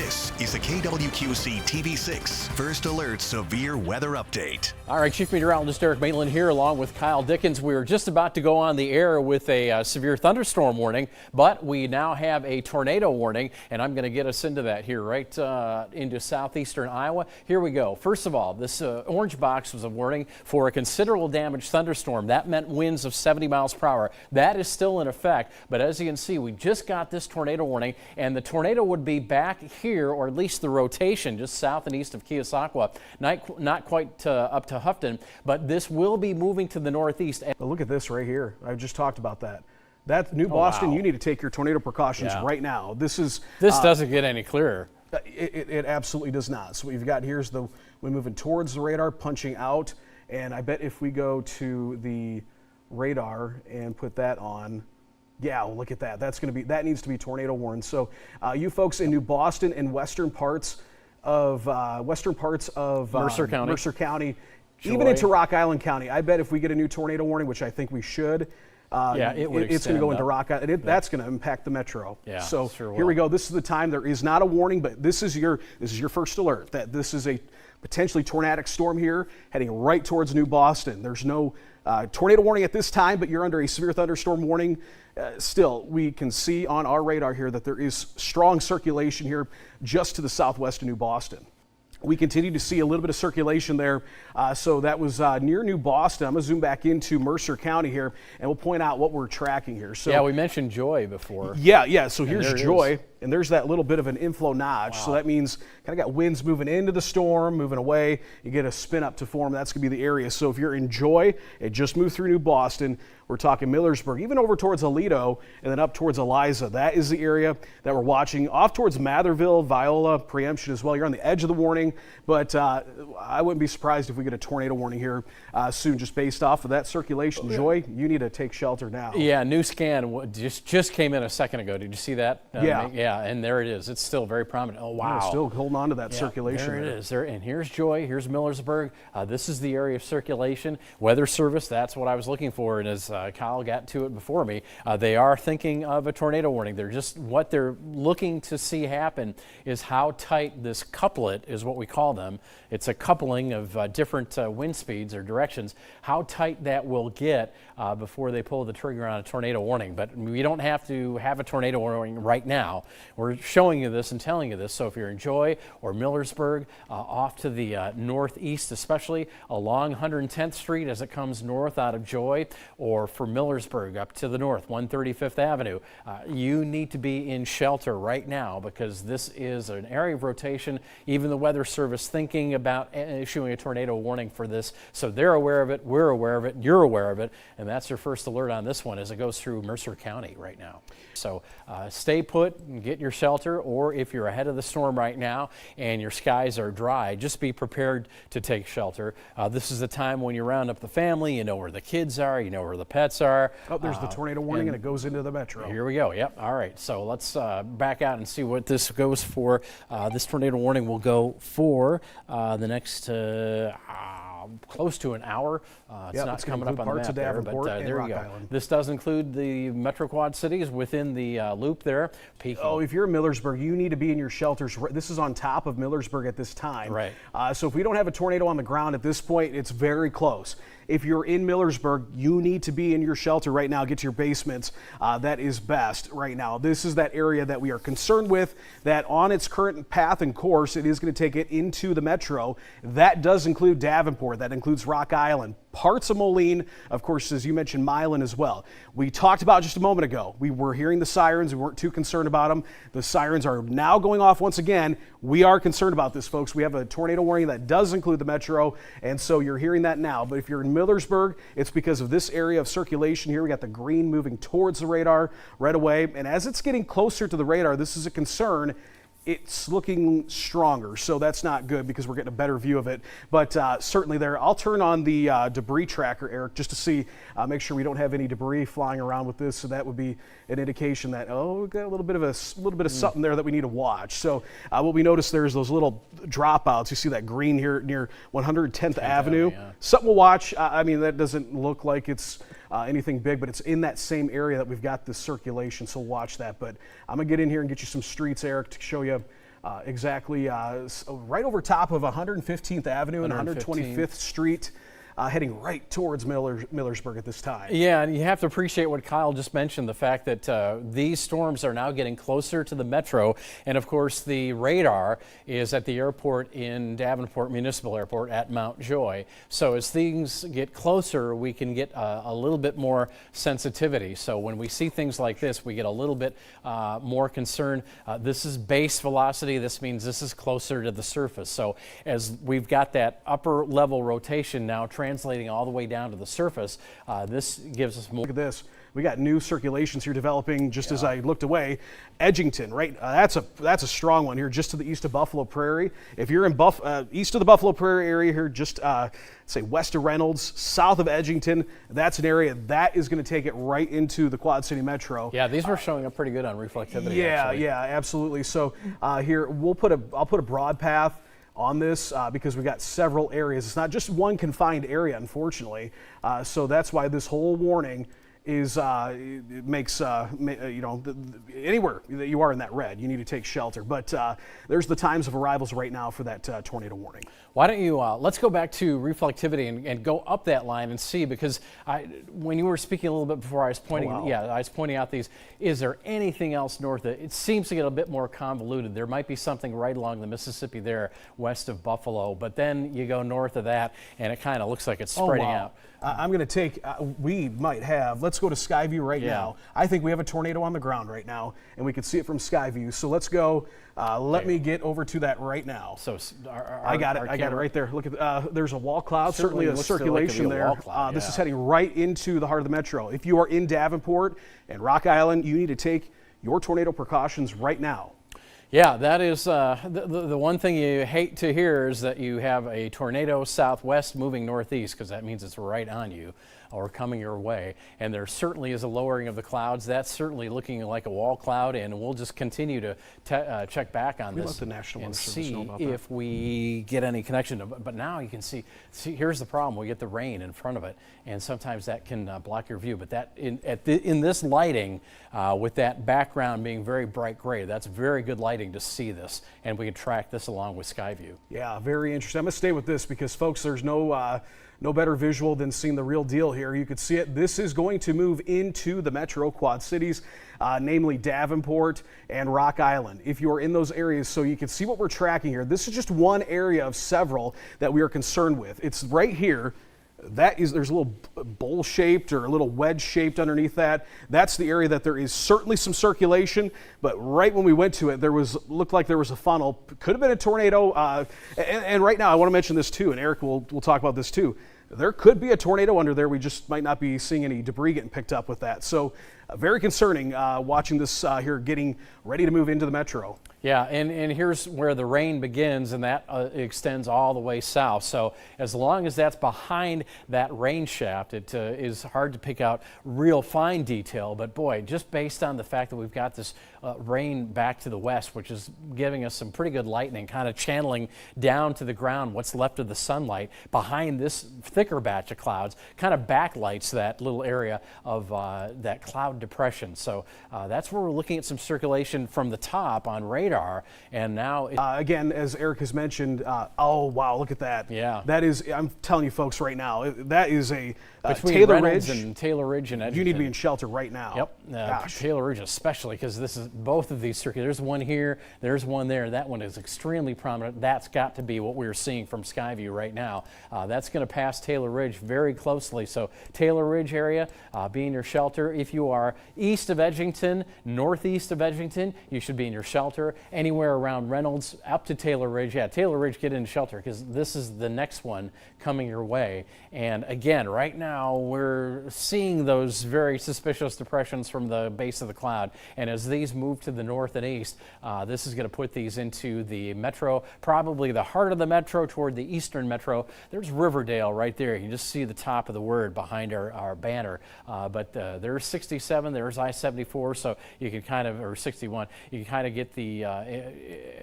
This is the KWQC TV6 First Alert Severe Weather Update. All right, Chief Meteorologist Eric Maitland here along with Kyle Dickens. We're just about to go on the air with a severe thunderstorm warning, but we now have a tornado warning, and I'm going to get us into that here right into southeastern Iowa. Here we go. First of all, this orange box was a warning for a considerable damage thunderstorm. That meant winds of 70 miles per hour. That is still in effect, but as you can see, we just got this tornado warning, and the tornado would be back here, or at least the rotation just south and east of Keosauqua, not quite up to Houghton, but this will be moving to the northeast. Well, look at this right here. I just talked about that. That's New Boston. Wow. You need to take your tornado precautions right now. This doesn't get any clearer. It absolutely does not. So what you've got here is we're moving towards the radar, punching out, and I bet if we go to the radar and put that on, yeah, well, look at that. That needs to be tornado warned. So you folks in New Boston and western parts of Mercer County, Joy. Even into Rock Island County, I bet if we get a new tornado warning, which I think we should, it's going to go into Rock Island. That's going to impact the metro. Yeah, so sure here we go. This is the time. There is not a warning, but this is your first alert that this is a potentially tornadic storm here heading right towards New Boston. There's no tornado warning at this time, but you're under a severe thunderstorm warning. Still, we can see on our radar here that there is strong circulation here just to the southwest of New Boston. We continue to see a little bit of circulation there. So that was near New Boston. I'm going to zoom back into Mercer County here, and we'll point out what we're tracking here. So, yeah, we mentioned Joy before. Yeah. So here's Joy, and there's that little bit of an inflow notch. Wow. So that means kind of got winds moving into the storm, moving away. You get a spin up to form. That's going to be the area. So if you're in Joy, it just moved through New Boston. We're talking Millersburg, even over towards Aledo, and then up towards Eliza. That is the area that we're watching. Off towards Matherville, Viola, preemption as well. You're on the edge of the warning, but I wouldn't be surprised if we get a tornado warning here soon, just based off of that circulation. Joy, you need to take shelter now. Yeah, new scan just came in a second ago. Did you see that? Yeah, and there it is. It's still very prominent. Oh, wow. Yeah, still holding on to that circulation. There it is. And here's Joy. Here's Millersburg. This is the area of circulation. Weather Service, that's what I was looking for, and as Kyle got to it before me, they are thinking of a tornado warning. What they're looking to see happen is how tight this couplet is, what we call them. It's a coupling of different wind speeds or directions, how tight that will get before they pull the trigger on a tornado warning. But we don't have to have a tornado warning right now. We're showing you this and telling you this. So if you're in Joy or Millersburg, off to the northeast, especially along 110th Street as it comes north out of Joy, or for Millersburg up to the north, 135th Avenue, you need to be in shelter right now because this is an area of rotation. Even the Weather Service thinking about issuing a tornado warning for this. So they're aware of it, we're aware of it, you're aware of it, and that's your first alert on this one as it goes through Mercer County right now. So stay put and get your shelter, or if you're ahead of the storm right now and your skies are dry, just be prepared to take shelter. This is the time when you round up the family, you know where the kids are, you know where the pets are. Oh, there's the tornado warning, and it goes into the metro. Here we go. Yep. All right. So let's back out and see what this goes for. This tornado warning will go for the next close to an hour. It's not coming up on the map there, but there you go. Island. This does include the Metro Quad cities within the loop there. Peaking. Oh, if you're in Millersburg, you need to be in your shelters. This is on top of Millersburg at this time. Right. So if we don't have a tornado on the ground at this point, it's very close. If you're in Millersburg, you need to be in your shelter right now. Get to your basements. That is best right now. This is that area that we are concerned with, that on its current path and course, it is going to take it into the metro. That does include Davenport. That includes Rock Island, parts of Moline, of course, as you mentioned, Moline as well. We talked about just a moment ago. We were hearing the sirens. We weren't too concerned about them. The sirens are now going off once again. We are concerned about this, folks. We have a tornado warning that does include the metro, and so you're hearing that now. But if you're in Millersburg, it's because of this area of circulation here. We got the green moving towards the radar right away, and as it's getting closer to the radar, this is a concern. It's looking stronger, so that's not good because we're getting a better view of it. But certainly there, I'll turn on the debris tracker, Eric, just to see, make sure we don't have any debris flying around with this. So that would be an indication that, oh, we've got a little bit of something there that we need to watch. So what we noticed there's those little dropouts. You see that green here near 110th Avenue. Yeah. Something we'll watch. I mean, that doesn't look like it's anything big, but it's in that same area that we've got this circulation, so watch that. But I'm going to get in here and get you some streets, Eric, to show you exactly right over top of 115th Avenue and 125th Street. Heading right towards Millersburg at this time. Yeah, and you have to appreciate what Kyle just mentioned, the fact that these storms are now getting closer to the metro. And of course, the radar is at the airport in Davenport Municipal Airport at Mount Joy. So as things get closer, we can get a little bit more sensitivity. So when we see things like this, we get a little bit more concerned. This is base velocity. This means this is closer to the surface. So as we've got that upper level rotation now translating all the way down to the surface, this gives us more. Look at this. We got new circulations here developing just as I looked away. Edgington, right? That's a strong one here just to the east of Buffalo Prairie. If you're in east of the Buffalo Prairie area here, just say west of Reynolds, south of Edgington, that's an area that is going to take it right into the Quad City Metro. Yeah, these were showing up pretty good on reflectivity. Yeah, actually. yeah, absolutely. So here I'll put a broad path on this because we got several areas. It's not just one confined area, unfortunately. So that's why this whole warning is it makes anywhere that you are in that red, you need to take shelter. But there's the times of arrivals right now for that tornado warning. Why don't you let's go back to reflectivity and go up that line and see, because when you were speaking a little bit before, I was pointing I was pointing out these. Is there anything else north of it? Seems to get a bit more convoluted. There might be something right along the Mississippi there west of Buffalo, but then you go north of that and it kind of looks like it's spreading out. I'm going to take, we might have, let's go to Skyview right now. I think we have a tornado on the ground right now, and we can see it from Skyview. So let's go, let me get over to that right now. So I got it right there. Look at, there's a wall cloud, certainly a circulation there. This is heading right into the heart of the metro. If you are in Davenport and Rock Island, you need to take your tornado precautions right now. Yeah, that is the one thing you hate to hear is that you have a tornado southwest moving northeast, because that means it's right on you or coming your way. And there certainly is a lowering of the clouds. That's certainly looking like a wall cloud, and we'll just continue to check back on this and see if we get any connection. But now you can see here's the problem. We get the rain in front of it, and sometimes that can block your view. But that in this lighting, with that background being very bright gray, that's very good lighting to see this, and we can track this along with Skyview. Yeah, very interesting. I'm going to stay with this because, folks, there's no better visual than seeing the real deal here. You could see it. This is going to move into the Metro Quad Cities, namely Davenport and Rock Island. If you're in those areas, so you can see what we're tracking here. This is just one area of several that we are concerned with. It's right here. There's a little bowl-shaped or a little wedge-shaped underneath that. That's the area that there is certainly some circulation, but right when we went to it, looked like there was a funnel. Could have been a tornado, and right now I want to mention this too, and Eric will talk about this too. There could be a tornado under there. We just might not be seeing any debris getting picked up with that. So very concerning watching this here getting ready to move into the metro. Yeah, and here's where the rain begins, and that extends all the way south. So as long as that's behind that rain shaft, it is hard to pick out real fine detail. But boy, just based on the fact that we've got this rain back to the west, which is giving us some pretty good lightning, kind of channeling down to the ground what's left of the sunlight behind this thicker batch of clouds, kind of backlights that little area of that cloud depression. So that's where we're looking at some circulation from the top on radar. And now again, as Eric has mentioned, oh wow, look at that. Yeah, that is, I'm telling you folks right now, that is a between Taylor Reynolds Ridge and Taylor Ridge and Edgington. You need to be in shelter right now. Yep, Taylor Ridge especially, because this is both of these circuits. There's one here, there's one there. That one is extremely prominent. That's got to be what we're seeing from Skyview right now. That's going to pass Taylor Ridge very closely. So Taylor Ridge area, be in your shelter. If you are east of Edgington, northeast of Edgington, you should be in your shelter. Anywhere around Reynolds up to Taylor Ridge, Taylor Ridge, get in shelter, because this is the next one coming your way. And again, right now we're seeing those very suspicious depressions from the base of the cloud, and as these move to the north and east, this is going to put these into the metro, probably the heart of the metro toward the eastern metro. There's Riverdale right there. You can just see the top of the word behind our banner, but there's 67, there's I-74, so you can kind of, or 61, you can kind of get the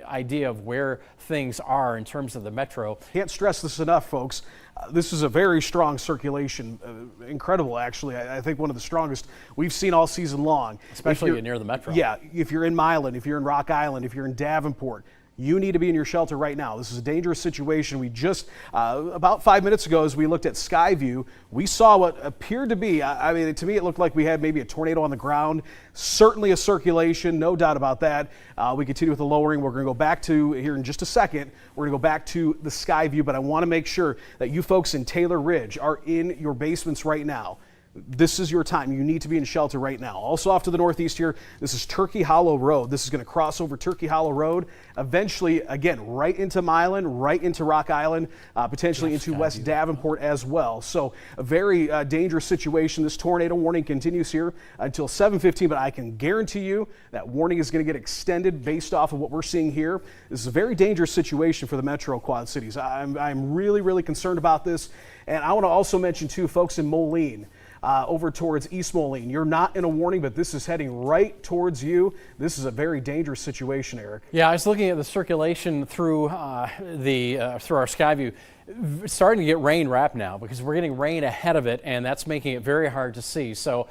idea of where things are in terms of the metro. Can't stress this enough, folks. This is a very strong circulation, incredible actually. I think one of the strongest we've seen all season long. Especially near the metro. Yeah, if you're in Moline, if you're in Rock Island, if you're in Davenport, you need to be in your shelter right now. This is a dangerous situation. We just, about 5 minutes ago, as we looked at sky view, we saw what appeared to be, I mean, to me, it looked like we had maybe a tornado on the ground. Certainly a circulation, no doubt about that. We continue with the lowering. We're going to go back to, here in just a second, we're going to go back to the sky view, but I want to make sure that you folks in Taylor Ridge are in your basements right now. This is your time. You need to be in shelter right now. Also off to the northeast here, this is Turkey Hollow Road. This is going to cross over Turkey Hollow Road, eventually, again, right into Moline, right into Rock Island, potentially into West Davenport as well. So a very dangerous situation. This tornado warning continues here until 7:15, but I can guarantee you that warning is going to get extended based off of what we're seeing here. This is a very dangerous situation for the Metro Quad Cities. I'm really, really concerned about this. And I want to also mention, too, folks in Moline, over towards East Moline. You're not in a warning, but this is heading right towards you. This is a very dangerous situation, Eric. Yeah, I was looking at the circulation through through our sky view. It's starting to get rain wrapped now because we're getting rain ahead of it, and that's making it very hard to see. So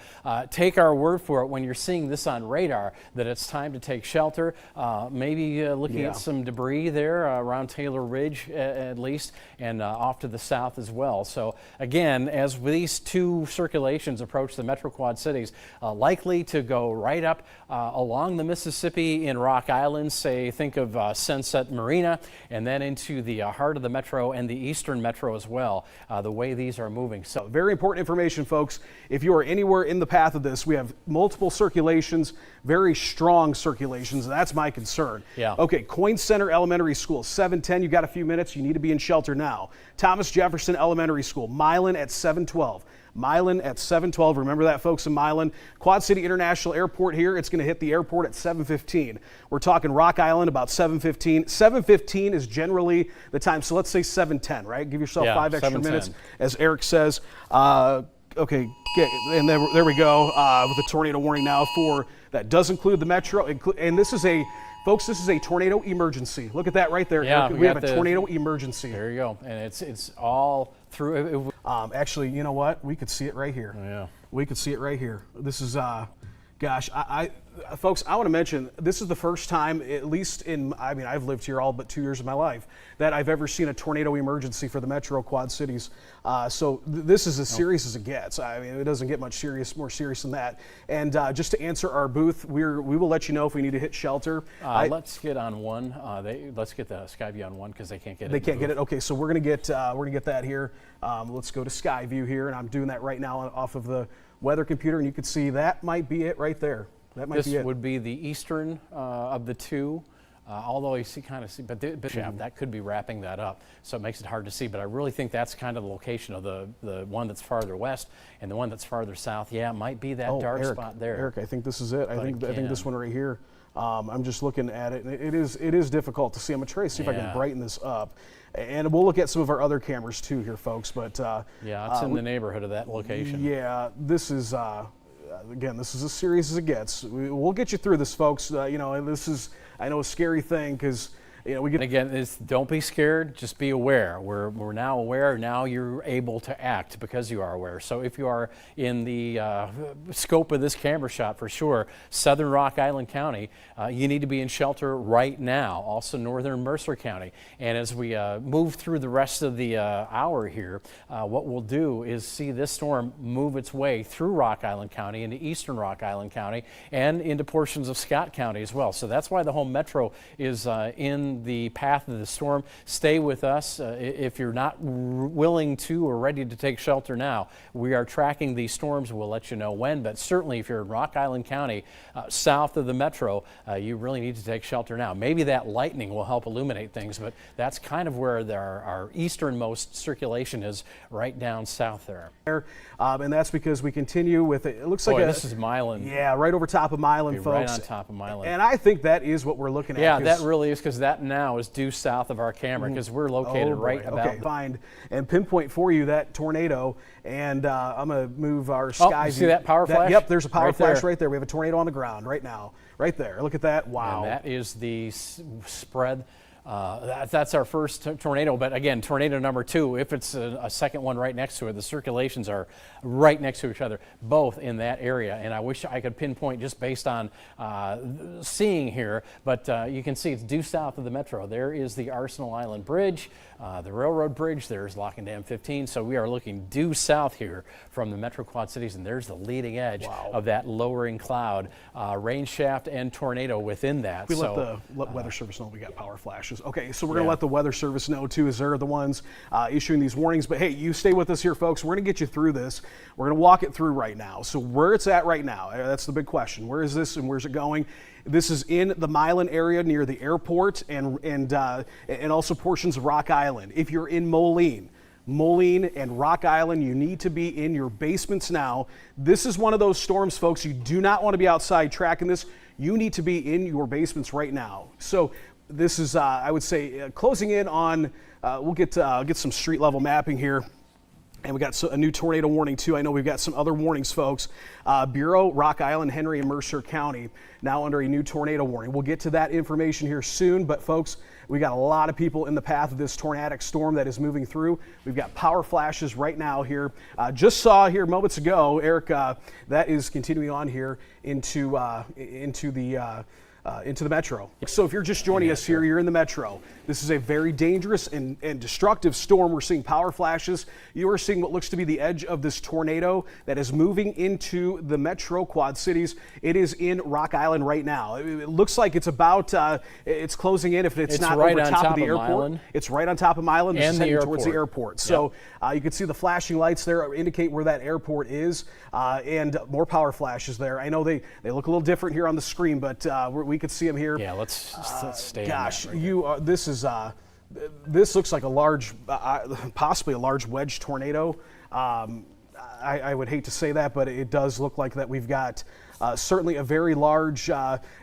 take our word for it when you're seeing this on radar that it's time to take shelter. Maybe looking at some debris there around Taylor Ridge at least, and off to the south as well. So again, as these two circulations approach the Metro Quad Cities, likely to go right up along the Mississippi in Rock Island, say think of Sunset Marina, and then into the heart of the Metro and the Eastern Metro as well, the way these are moving. So very important information, folks. If you are anywhere in the path of this, we have multiple circulations, very strong circulations. That's my concern. Yeah. Okay, Coyne Center Elementary School, 7:10. You got a few minutes. You need to be in shelter now. Thomas Jefferson Elementary School, Moline at 7:12. Moline at 7:12. Remember that, folks, in Moline. Quad City International Airport here. It's going to hit the airport at 7:15. We're talking Rock Island about 7:15. 7:15 is generally the time. So let's say 7:10, right? Give yourself 5 extra minutes, as Eric says. Okay, and there we go with the tornado warning now for that does include the Metro. And this is a, folks, this is a tornado emergency. Look at that right there, yeah, Eric. We have a tornado emergency. There you go. And it's all through. Actually, you know what? We could see it right here. Yeah. We could see it right here. This is, gosh, folks, I want to mention, this is the first time, at least in, I mean, I've lived here all but 2 years of my life, that I've ever seen a tornado emergency for the Metro Quad Cities. So this is as serious as it gets. I mean, it doesn't get much more serious than that. And just to answer our booth, we will let you know if we need to hit shelter. Let's get on one. Let's get the Skyview on one because they can't get it. They can't get it. Okay, so we're gonna get that here. Let's go to Skyview here, and I'm doing that right now off of the weather computer, and you can see that might be it right there. That might be it. This would be the eastern of the two, although you kind of see, but that could be wrapping that up, so it makes it hard to see. But I really think that's kind of the location of the one that's farther west and the one that's farther south. Yeah, it might be that dark spot there. Eric, I think this is it. I think this one right here. I'm just looking at it, and it is difficult to see. I'm gonna try to see if I can brighten this up, and we'll look at some of our other cameras too here, folks. But yeah, it's in the neighborhood of that location. Yeah, this is. Again, this is as serious as it gets. We'll get you through this, folks. You know, this is, I know, a scary thing because, you know, we get. And again, don't be scared. Just be aware. We're now aware. Now you're able to act because you are aware. So if you are in the scope of this camera shot, for sure, Southern Rock Island County, you need to be in shelter right now. Also, Northern Mercer County. And as we move through the rest of the hour here, what we'll do is see this storm move its way through Rock Island County into Eastern Rock Island County and into portions of Scott County as well. So that's why the whole metro is in the path of the storm. Stay with us. If you're not willing to or ready to take shelter now, we are tracking these storms. We'll let you know when, but certainly if you're in Rock Island County, south of the metro, you really need to take shelter now. Maybe that lightning will help illuminate things, but that's kind of where our easternmost circulation is, right down south there. And that's because we continue with it. It looks like this is Moline. Yeah, right over top of Moline, folks. Right on top of Moline. And I think that is what we're looking at. Yeah, that really is, because that now is due south of our camera, because we're located right about. Okay, find and pinpoint for you that tornado, and I'm going to move our sky view. See that power flash? Yep, there's a power flash right there. We have a tornado on the ground right now. Right there. Look at that. Wow. And that is the spread That's our first tornado, but again, tornado number 2, if it's a second one right next to it, the circulations are right next to each other, both in that area. And I wish I could pinpoint just based on seeing here, but you can see it's due south of the metro. There is the Arsenal Island Bridge, the railroad bridge, there's Lock and Dam 15. So we are looking due south here from the Metro Quad Cities, and there's the leading edge of that lowering cloud, rain shaft and tornado within that. We let the Weather Service know we got power flashes. Okay, so we're going to let the Weather Service know too, as they're the ones issuing these warnings. But hey, you stay with us here, folks. We're going to get you through this. We're going to walk it through right now. So where it's at right now, that's the big question. Where is this and where's it going? This is in the Moline area near the airport and also portions of Rock Island. If you're in Moline and Rock Island, you need to be in your basements now. This is one of those storms, folks. You do not want to be outside tracking this. You need to be in your basements right now. So this is, I would say, closing in on, we'll get some street level mapping here. And we got a new tornado warning too. I know we've got some other warnings, folks. Bureau, Rock Island, Henry, and Mercer County now under a new tornado warning. We'll get to that information here soon, but folks, we got a lot of people in the path of this tornadic storm that is moving through. We've got power flashes right now here. Just saw here moments ago, Eric, that is continuing on here into the metro. So if you're just joining us here, you're in the metro. This is a very dangerous and destructive storm. We're seeing power flashes. You are seeing what looks to be the edge of this tornado that is moving into the metro Quad Cities. It is in Rock Island right now. It looks like it's about, it's closing in if it's not right over on top of the airport. Milan. It's right on top of Milan. This And is the heading airport. towards the airport. So you can see the flashing lights there indicate where that airport is, and more power flashes there. I know they look a little different here on the screen, but we could see them here. Yeah, let's stay. Gosh, on that right there. This looks like a large, possibly a large wedge tornado. I would hate to say that, but it does look like that we've got certainly a very large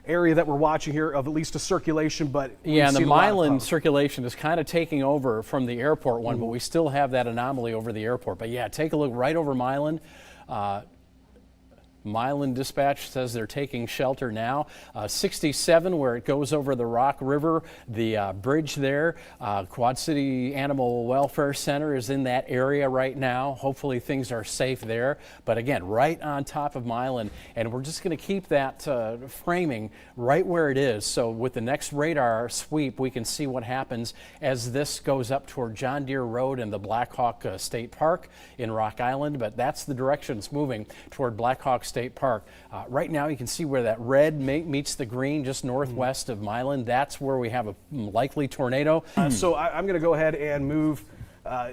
area that we're watching here of at least a circulation. But yeah, and the Milan circulation is kind of taking over from the airport one, but we still have that anomaly over the airport. But yeah, take a look right over Milan. Moline Dispatch says they're taking shelter now. 67 where it goes over the Rock River, the bridge there. Quad City Animal Welfare Center is in that area right now. Hopefully things are safe there. But again, right on top of Moline, and we're just going to keep that framing right where it is. So with the next radar sweep, we can see what happens as this goes up toward John Deere Road and the Black Hawk State Park in Rock Island. But that's the direction it's moving toward Black Hawk State Park. Right now you can see where that red meets the green just northwest of Moline. That's where we have a likely tornado. So I'm going to go ahead and move.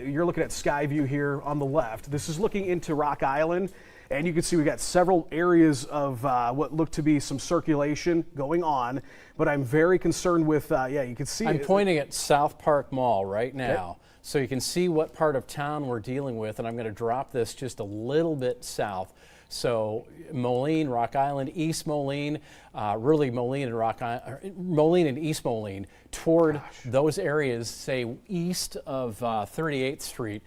You're looking at Skyview here on the left. This is looking into Rock Island, and you can see we got several areas of what look to be some circulation going on, but I'm very concerned with, you can see I'm pointing at South Park Mall right now. So you can see what part of town we're dealing with, and I'm going to drop this just a little bit south. So Moline, Rock Island, East Moline, really Moline and East Moline toward those areas, say east of 38th Street,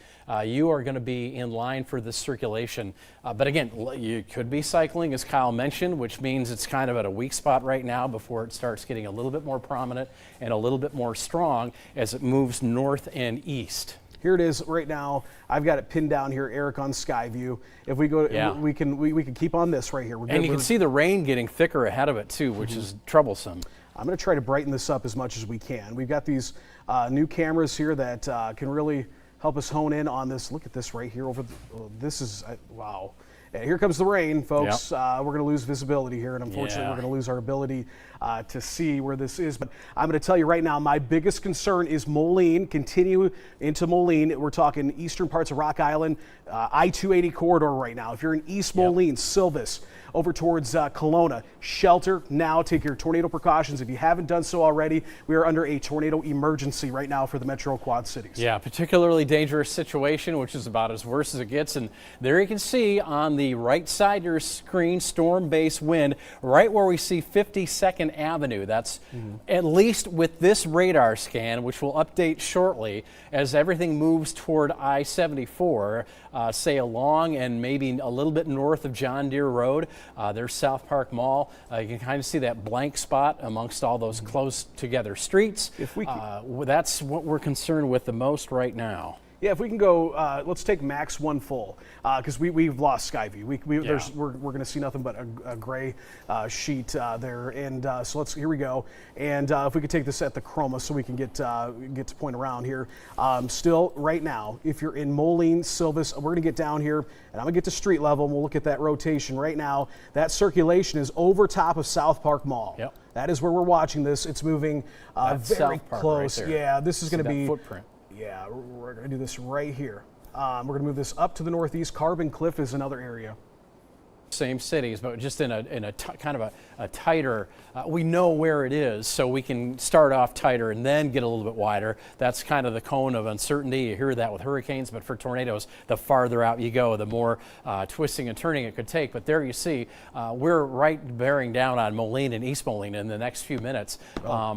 you are going to be in line for this circulation. But again, you could be cycling, as Kyle mentioned, which means it's kind of at a weak spot right now before it starts getting a little bit more prominent and a little bit more strong as it moves north and east. Here it is right now. I've got it pinned down here, Eric, on Skyview. If we go, we can keep on this right here. And you can see the rain getting thicker ahead of it too, which is troublesome. I'm going to try to brighten this up as much as we can. We've got these new cameras here that can really help us hone in on this. Look at this right here. This is wow. And here comes the rain, folks. We're going to lose visibility here, and unfortunately, we're going to lose our ability to see where this is. But I'm going to tell you right now, my biggest concern is Moline. Continue into Moline. We're talking eastern parts of Rock Island, I-280 corridor right now. If you're in East Moline, Silvis, over towards Kelowna, shelter now. Take your tornado precautions. If you haven't done so already, we are under a tornado emergency right now for the Metro Quad Cities. Yeah, particularly dangerous situation, which is about as worse as it gets. And there you can see on the right side of your screen, storm base wind, right where we see 52nd 2nd Avenue. That's at least with this radar scan, which will update shortly as everything moves toward I-74, say along and maybe a little bit north of John Deere Road. There's South Park Mall. You can kind of see that blank spot amongst all those close together streets. If we that's what we're concerned with the most right now. Yeah, if we can go, let's take max 1 full, because we've lost Skyview. We're going to see nothing but a gray sheet there, and so here we go. And if we could take this at the chroma, so we can get to point around here. Still, right now, if you're in Moline, Silvis, we're going to get down here, and I'm going to get to street level, and we'll look at that rotation. Right now, that circulation is over top of South Park Mall. Yep. That is where we're watching this. It's moving very close. Right there. Yeah, this is going to be footprint. Yeah, we're going to do this right here. We're going to move this up to the northeast. Carbon Cliff is another area. Same cities, but just in a kind of a tighter, we know where it is, so we can start off tighter and then get a little bit wider. That's kind of the cone of uncertainty. You hear that with hurricanes, but for tornadoes, the farther out you go, the more twisting and turning it could take. But there you see, we're right bearing down on Moline and East Moline in the next few minutes.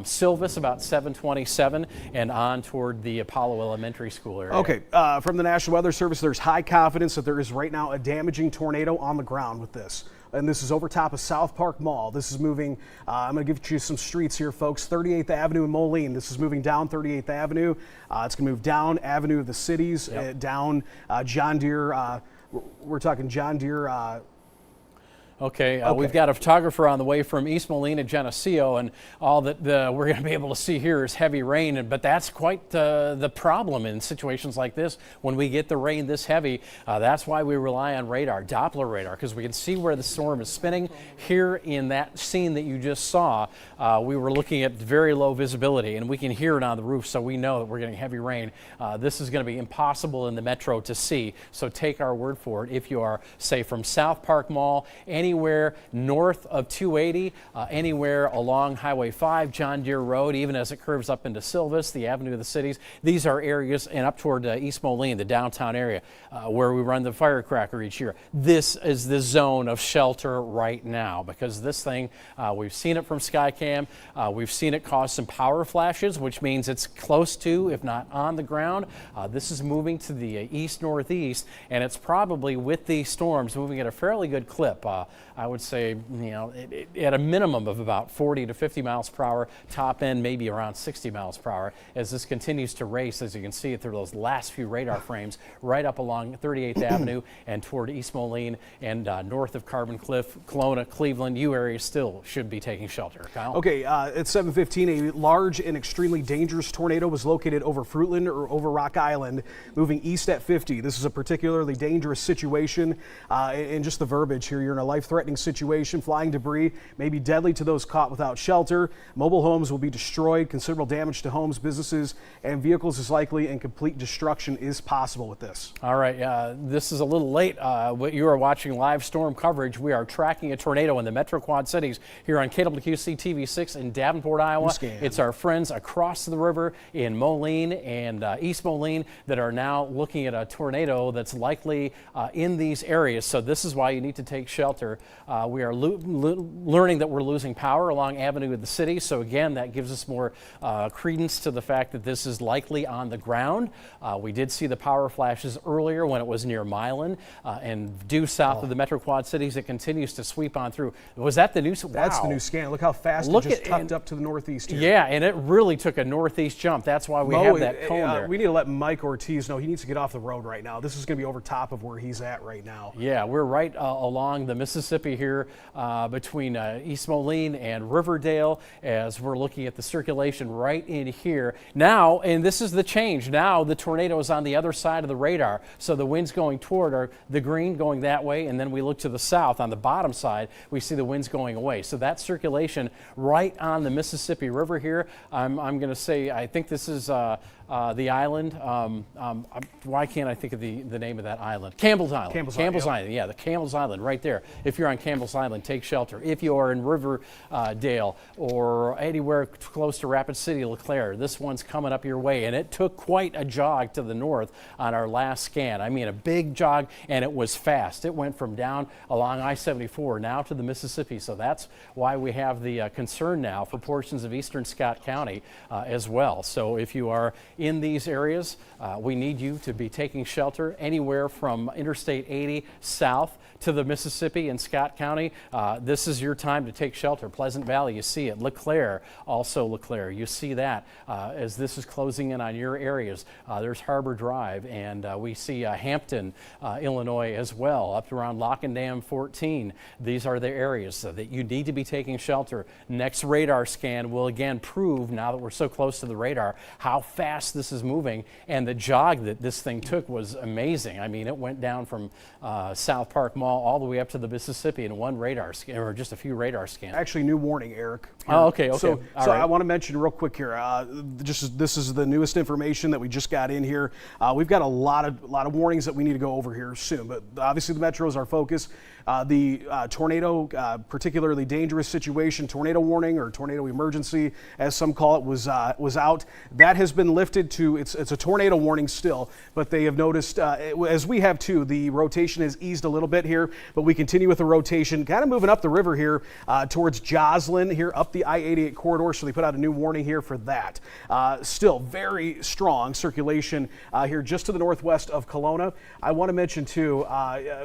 Silvis about 727 and on toward the Apollo Elementary School area. Okay, from the National Weather Service, there's high confidence that there is right now a damaging tornado on the ground with this. And this is over top of South Park Mall. This is moving, I'm going to give you some streets here, folks. 38th Avenue in Moline. This is moving down 38th Avenue. It's going to move down Avenue of the Cities, down John Deere. We're talking John Deere. Okay, we've got a photographer on the way from East Moline and Geneseo, and all that we're going to be able to see here is heavy rain. But that's quite the problem in situations like this. When we get the rain this heavy, that's why we rely on radar, Doppler radar, because we can see where the storm is spinning. Here in that scene that you just saw, we were looking at very low visibility, and we can hear it on the roof, so we know that we're getting heavy rain. This is going to be impossible in the metro to see, so take our word for it. If you are, say, from South Park Mall, anywhere north of 280, anywhere along Highway 5, John Deere Road, even as it curves up into Silvis, the Avenue of the Cities. These are areas, and up toward East Moline, the downtown area, where we run the firecracker each year. This is the zone of shelter right now, because this thing, we've seen it from Skycam, we've seen it cause some power flashes, which means it's close to, if not on the ground. This is moving to the east-northeast, and it's probably, with these storms, moving at a fairly good clip. I would say, you know, at a minimum of about 40 to 50 miles per hour, top end maybe around 60 miles per hour, as this continues to race, as you can see through those last few radar frames, right up along 38th Avenue and toward East Moline and north of Carbon Cliff, Kelowna, Cleveland. You areas still should be taking shelter. Kyle? Okay, at 7:15, a large and extremely dangerous tornado was located over Fruitland or over Rock Island, moving east at 50. This is a particularly dangerous situation, and just the verbiage here, you're in a life-threatening situation. Flying debris may be deadly to those caught without shelter. Mobile homes will be destroyed. Considerable damage to homes, businesses, and vehicles is likely, and complete destruction is possible with this. All right, this is a little late. You are watching live storm coverage. We are tracking a tornado in the Metro Quad Cities here on KWQC TV6 in Davenport, Iowa. It's our friends across the river in Moline and East Moline that are now looking at a tornado that's likely in these areas. So this is why you need to take shelter. We are learning that we're losing power along Avenue of the City. So again, that gives us more credence to the fact that this is likely on the ground. We did see the power flashes earlier when it was near Moline and due south of the Metro Quad Cities. It continues to sweep on through. Was that the new? Wow. That's the new scan. Look how fast it just tucked up to the northeast here. Yeah, and it really took a northeast jump. That's why we have that cone there. We need to let Mike Ortiz know he needs to get off the road right now. This is going to be over top of where he's at right now. Yeah, we're right along the Mississippi here between East Moline and Riverdale, as we're looking at the circulation right in here. Now, and this is the change, now the tornado is on the other side of the radar. So the winds going toward the green going that way, and then we look to the south on the bottom side, we see the winds going away. So that circulation right on the Mississippi River here, I'm going to say, I think this is the island. Why can't I think of the name of that island? Campbell's Island. Campbell's Island, yeah, the Campbell's Island right there. If if you're on Campbell's Island, take shelter. If you are in Riverdale or anywhere close to Rapid City, LeClaire, this one's coming up your way. And it took quite a jog to the north on our last scan. I mean, a big jog, and it was fast. It went from down along I-74 now to the Mississippi. So that's why we have the concern now for portions of eastern Scott County as well. So if you are in these areas, we need you to be taking shelter anywhere from Interstate 80 south to the Mississippi in Scott County. This is your time to take shelter. Pleasant Valley, you see it. LeClaire, also LeClaire, you see that as this is closing in on your areas. There's Harbor Drive, and we see Hampton, Illinois as well, up around Lock and Dam 14. These are the areas that you need to be taking shelter. Next radar scan will again prove, now that we're so close to the radar, how fast this is moving, and the jog that this thing took was amazing. I mean, it went down from South Park Mall all the way up to the Mississippi in one radar scan, or just a few radar scans. Actually, new warning, Eric. Here. Oh, okay. So All right. I want to mention real quick here. This is the newest information that we just got in here. We've got a lot of warnings that we need to go over here soon, but obviously the metro is our focus. The tornado, particularly dangerous situation, tornado warning or tornado emergency, as some call it, was out. That has been lifted to it's a tornado warning still, but they have noticed, as we have too, the rotation has eased a little bit here, but we continue with the rotation, kind of moving up the river here towards Joslyn, here up the I-88 corridor. So they put out a new warning here for that. Still very strong circulation here just to the northwest of Kelowna. I want to mention too,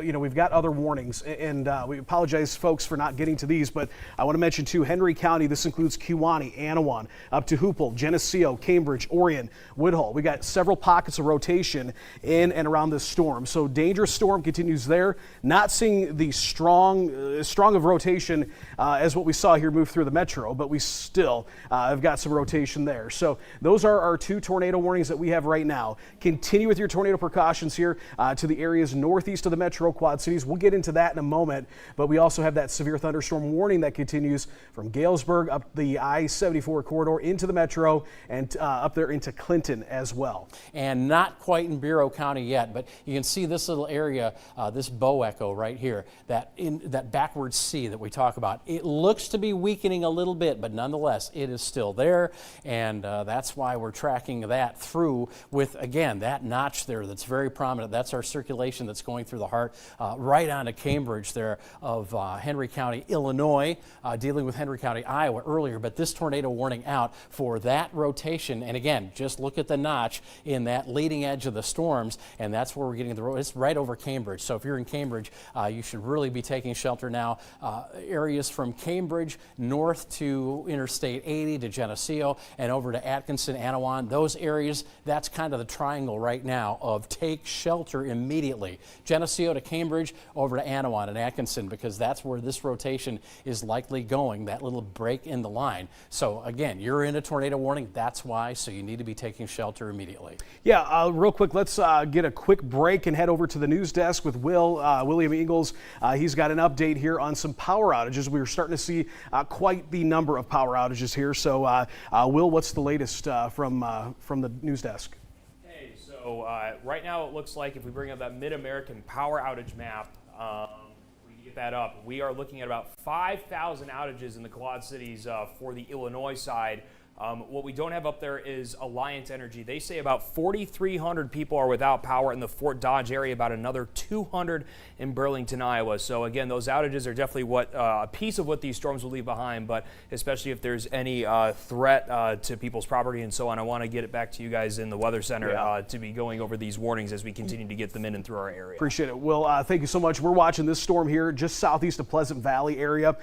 we've got other warnings. And we apologize, folks, for not getting to these, but I want to mention too, Henry County, this includes Kewaunee, Anawan, up to Hoople, Geneseo, Cambridge, Orion, Woodhull. We got several pockets of rotation in and around this storm. So dangerous storm continues there. Not seeing the strong of rotation as what we saw here move through the metro, but we still have got some rotation there. So those are our two tornado warnings that we have right now. Continue with your tornado precautions here to the areas northeast of the metro Quad Cities. We'll get into that in a moment, but we also have that severe thunderstorm warning that continues from Galesburg up the I-74 corridor into the metro and up there into Clinton as well. And not quite in Bureau County yet, but you can see this little area, this bow echo right here, that backward C that we talk about. It looks to be weakening a little bit, but nonetheless, it is still there, and that's why we're tracking that through with, again, that notch there that's very prominent. That's our circulation that's going through the heart right onto Cambridge there of Henry County, Illinois, dealing with Henry County, Iowa earlier, but this tornado warning out for that rotation. And again, just look at the notch in that leading edge of the storms, and that's where we're getting the road. It's right over Cambridge. So if you're in Cambridge, you should really be taking shelter now. Areas from Cambridge north to Interstate 80 to Geneseo and over to Atkinson, Anawan, those areas, that's kind of the triangle right now of take shelter immediately. Geneseo to Cambridge, over to Anawan and Atkinson, because that's where this rotation is likely going, that little break in the line. So again, you're in a tornado warning, that's why, so you need to be taking shelter immediately. Yeah, real quick, let's get a quick break and head over to the news desk with William Ingles. He's got an update here on some power outages. We were starting to see quite the number of power outages here. So Will, what's the latest from the news desk? So right now it looks like if we bring up that Mid-American power outage map, we can get that up. We are looking at about 5,000 outages in the Quad Cities for the Illinois side. What we don't have up there is Alliant Energy. They say about 4,300 people are without power in the Fort Dodge area, about another 200 in Burlington, Iowa. So again, those outages are definitely what a piece of what these storms will leave behind, but especially if there's any threat to people's property and so on, I want to get it back to you guys in the Weather Center to be going over these warnings as we continue to get them in and through our area. Appreciate it. Well, thank you so much. We're watching this storm here just southeast of Pleasant Valley area.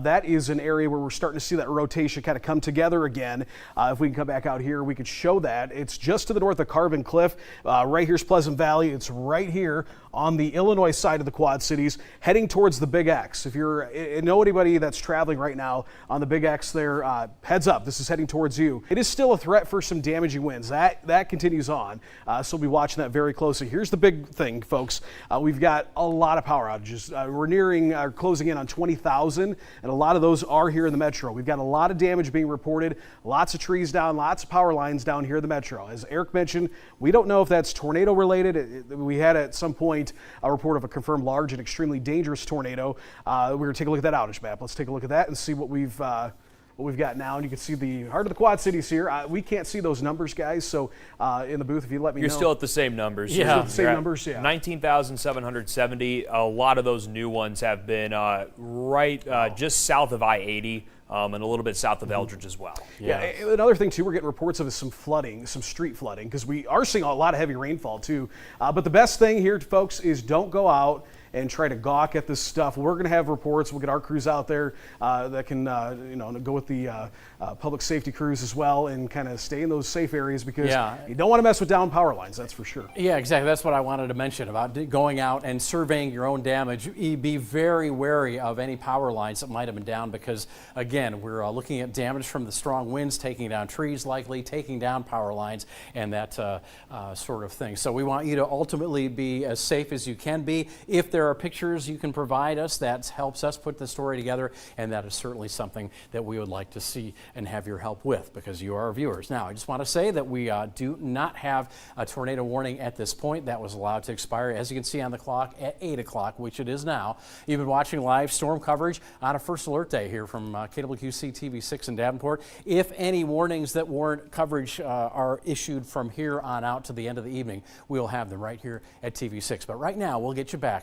That is an area where we're starting to see that rotation kind of come together again. If we can come back out here, we could show that. It's just to the north of Carbon Cliff. Right here's Pleasant Valley. It's right here on the Illinois side of the Quad Cities, heading towards the Big X. If you know anybody that's traveling right now on the Big X there, heads up, this is heading towards you. It is still a threat for some damaging winds. That continues on, so we'll be watching that very closely. Here's the big thing, folks. We've got a lot of power outages. We're closing in on 20,000, and a lot of those are here in the metro. We've got a lot of damage being reported, a lots of trees down, lots of power lines down here in the metro. As Eric mentioned, we don't know if that's tornado related. We had at some point a report of a confirmed large and extremely dangerous tornado. We're going to take a look at that outage map. Let's take a look at that and see what we've got now. And you can see the heart of the Quad Cities here. We can't see those numbers, guys. So in the booth, if you let me know. You're still at the same numbers. Yeah, the same numbers, yeah. 19,770. A lot of those new ones have been just south of I-80 and a little bit south of Eldridge as well. Yeah, another thing too, we're getting reports of some flooding, some street flooding, because we are seeing a lot of heavy rainfall too. But the best thing here, folks, is don't go out and try to gawk at this stuff. We're going to have reports. We'll get our crews out there that can, go with the public safety crews as well and kind of stay in those safe areas because you don't want to mess with down power lines, that's for sure. Yeah, exactly. That's what I wanted to mention about going out and surveying your own damage. Be very wary of any power lines that might have been down because, again, we're looking at damage from the strong winds, taking down trees likely, taking down power lines, and that sort of thing. So we want you to ultimately be as safe as you can be. If there are pictures you can provide us, that helps us put the story together, and that is certainly something that we would like to see and have your help with because you are our viewers. Now, I just want to say that we do not have a tornado warning at this point. That was allowed to expire, as you can see on the clock, at 8 o'clock, which it is now. You've been watching live storm coverage on a First Alert Day here from KWQC TV6 in Davenport. If any warnings that warrant coverage are issued from here on out to the end of the evening, we'll have them right here at TV6. But right now, we'll get you back